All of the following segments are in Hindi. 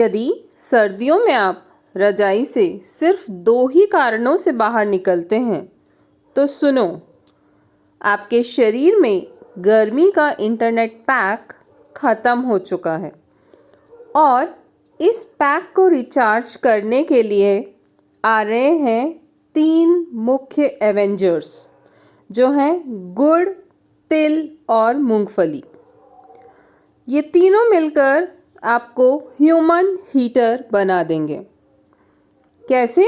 यदि सर्दियों में आप रजाई से सिर्फ 2 ही कारणों से बाहर निकलते हैं तो सुनो, आपके शरीर में गर्मी का इंटरनेट पैक ख़त्म हो चुका है और इस पैक को रिचार्ज करने के लिए आ रहे हैं 3 मुख्य एवेंजर्स, जो हैं गुड़, तिल और मूंगफली। ये तीनों मिलकर आपको ह्यूमन हीटर बना देंगे। कैसे?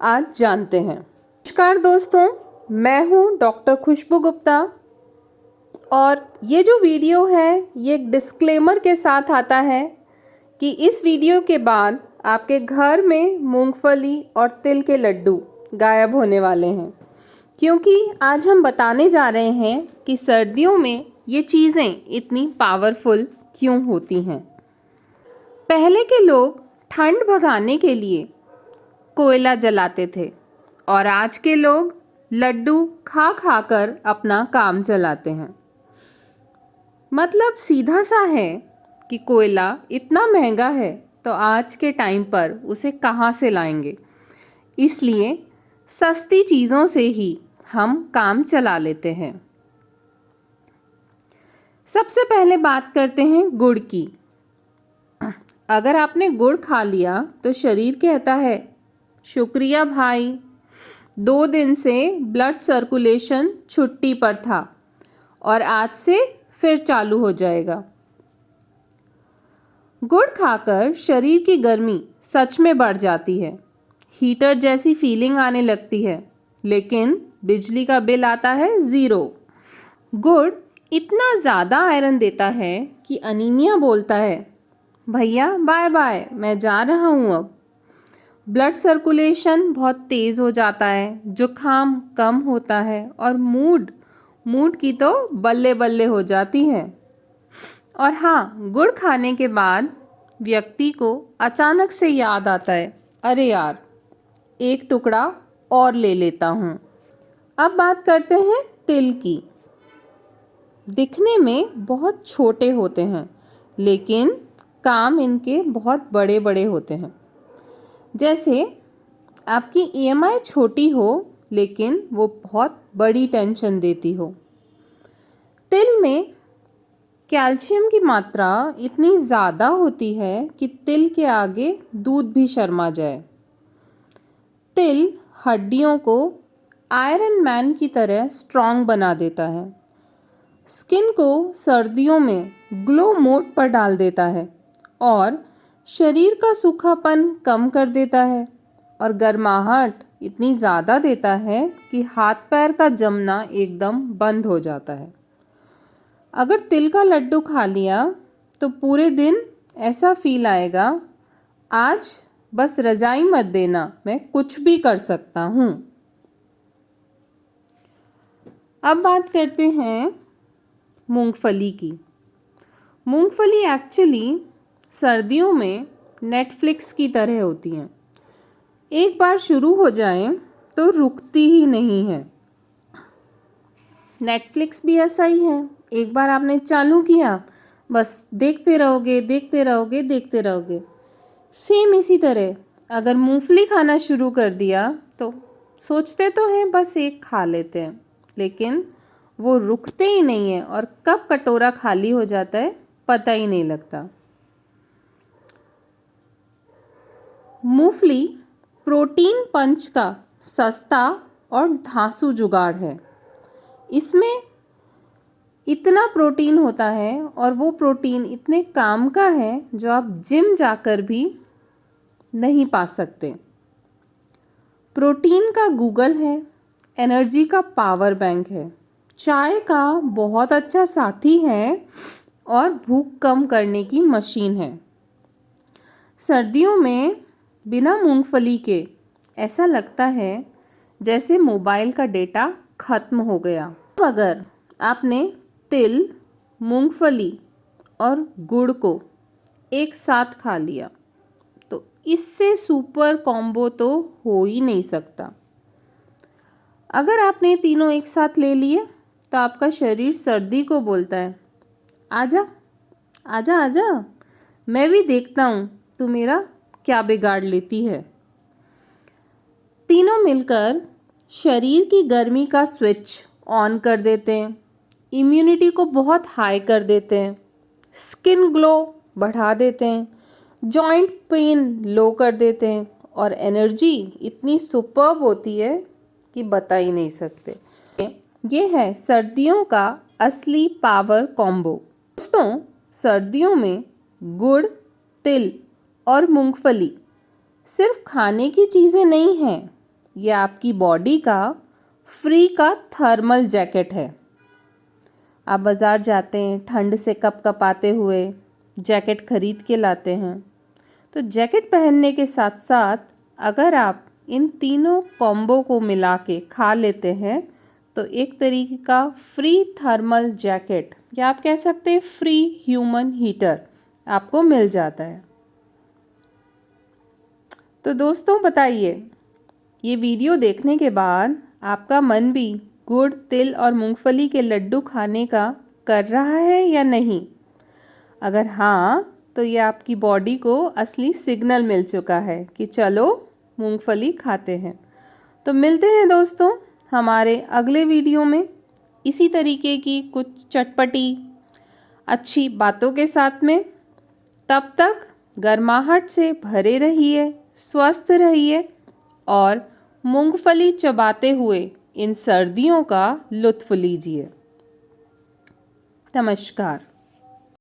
आज जानते हैं। नमस्कार दोस्तों, मैं हूँ डॉक्टर खुशबू गुप्ता और ये जो वीडियो है ये एक डिस्क्लेमर के साथ आता है कि इस वीडियो के बाद आपके घर में मूंगफली और तिल के लड्डू गायब होने वाले हैं, क्योंकि आज हम बताने जा रहे हैं कि सर्दियों में ये चीज़ें इतनी पावरफुल क्यों होती हैं। पहले के लोग ठंड भगाने के लिए कोयला जलाते थे और आज के लोग लड्डू खा खा कर अपना काम चलाते हैं। मतलब सीधा सा है कि कोयला इतना महंगा है तो आज के टाइम पर उसे कहाँ से लाएंगे, इसलिए सस्ती चीज़ों से ही हम काम चला लेते हैं। सबसे पहले बात करते हैं गुड़ की। अगर आपने गुड़ खा लिया तो शरीर कहता है शुक्रिया भाई, 2 दिन से ब्लड सर्कुलेशन छुट्टी पर था और आज से फिर चालू हो जाएगा। गुड़ खाकर शरीर की गर्मी सच में बढ़ जाती है, हीटर जैसी फीलिंग आने लगती है, लेकिन बिजली का बिल आता है 0। गुड़ इतना ज़्यादा आयरन देता है कि अनीमिया बोलता है भैया बाय बाय, मैं जा रहा हूँ अब। ब्लड सर्कुलेशन बहुत तेज़ हो जाता है, जुकाम कम होता है और मूड की तो बल्ले बल्ले हो जाती है। और हाँ, गुड़ खाने के बाद व्यक्ति को अचानक से याद आता है, अरे यार, एक टुकड़ा और ले लेता हूँ। अब बात करते हैं तिल की। दिखने में बहुत छोटे होते हैं, लेकिन काम इनके बहुत बड़े बड़े होते हैं। जैसे आपकी ईएमआई छोटी हो लेकिन वो बहुत बड़ी टेंशन देती हो। तिल में कैल्शियम की मात्रा इतनी ज़्यादा होती है कि तिल के आगे दूध भी शर्मा जाए। तिल हड्डियों को आयरन मैन की तरह स्ट्रॉन्ग बना देता है, स्किन को सर्दियों में ग्लो मोड पर डाल देता है और शरीर का सूखापन कम कर देता है और गर्माहट इतनी ज़्यादा देता है कि हाथ पैर का जमना एकदम बंद हो जाता है। अगर तिल का लड्डू खा लिया तो पूरे दिन ऐसा फील आएगा, आज बस रजाई मत देना, मैं कुछ भी कर सकता हूँ। अब बात करते हैं मूंगफली की। मूंगफली एक्चुअली सर्दियों में नेटफ्लिक्स की तरह होती हैं। एक बार शुरू हो जाए तो रुकती ही नहीं है। नेटफ्लिक्स भी ऐसा ही है, एक बार आपने चालू किया बस देखते रहोगे देखते रहोगे देखते रहोगे। सेम इसी तरह अगर मूंगफली खाना शुरू कर दिया तो सोचते तो हैं बस एक खा लेते हैं, लेकिन वो रुकते ही नहीं है और कब कटोरा खाली हो जाता है पता ही नहीं लगता। मूंगफली प्रोटीन पंच का सस्ता और धांसू जुगाड़ है। इसमें इतना प्रोटीन होता है और वो प्रोटीन इतने काम का है जो आप जिम जाकर भी नहीं पा सकते। प्रोटीन का गूगल है, एनर्जी का पावर बैंक है, चाय का बहुत अच्छा साथी है और भूख कम करने की मशीन है। सर्दियों में बिना मूंगफली के ऐसा लगता है जैसे मोबाइल का डेटा ख़त्म हो गया। अब अगर आपने तिल, मूंगफली और गुड़ को एक साथ खा लिया तो इससे सुपर कॉम्बो तो हो ही नहीं सकता। अगर आपने तीनों एक साथ ले लिए तो आपका शरीर सर्दी को बोलता है आजा आजा आजा, मैं भी देखता हूँ तू मेरा क्या बिगाड़ लेती है। तीनों मिलकर शरीर की गर्मी का स्विच ऑन कर देते हैं, इम्यूनिटी को बहुत हाई कर देते हैं, स्किन ग्लो बढ़ा देते हैं, जॉइंट पेन लो कर देते हैं और एनर्जी इतनी सुपर्ब होती है कि बता ही नहीं सकते। ये है सर्दियों का असली पावर कॉम्बो। दोस्तों, सर्दियों में गुड़, तिल और मूंगफली सिर्फ खाने की चीज़ें नहीं हैं, ये आपकी बॉडी का फ्री का थर्मल जैकेट है। आप बाज़ार जाते हैं, ठंड से कपकपाते हुए जैकेट खरीद के लाते हैं, तो जैकेट पहनने के साथ साथ अगर आप इन तीनों कॉम्बो को मिला के खा लेते हैं तो एक तरीके का फ्री थर्मल जैकेट या आप कह सकते हैं फ्री ह्यूमन हीटर आपको मिल जाता है। तो दोस्तों बताइए, ये वीडियो देखने के बाद आपका मन भी गुड़, तिल और मूंगफली के लड्डू खाने का कर रहा है या नहीं? अगर हाँ, तो ये आपकी बॉडी को असली सिग्नल मिल चुका है कि चलो मूंगफली खाते हैं। तो मिलते हैं दोस्तों हमारे अगले वीडियो में इसी तरीके की कुछ चटपटी अच्छी बातों के साथ में। तब तक गर्माहट से भरे रहिए, स्वस्थ रहिए और मूंगफली चबाते हुए इन सर्दियों का लुत्फ़ लीजिए। नमस्कार।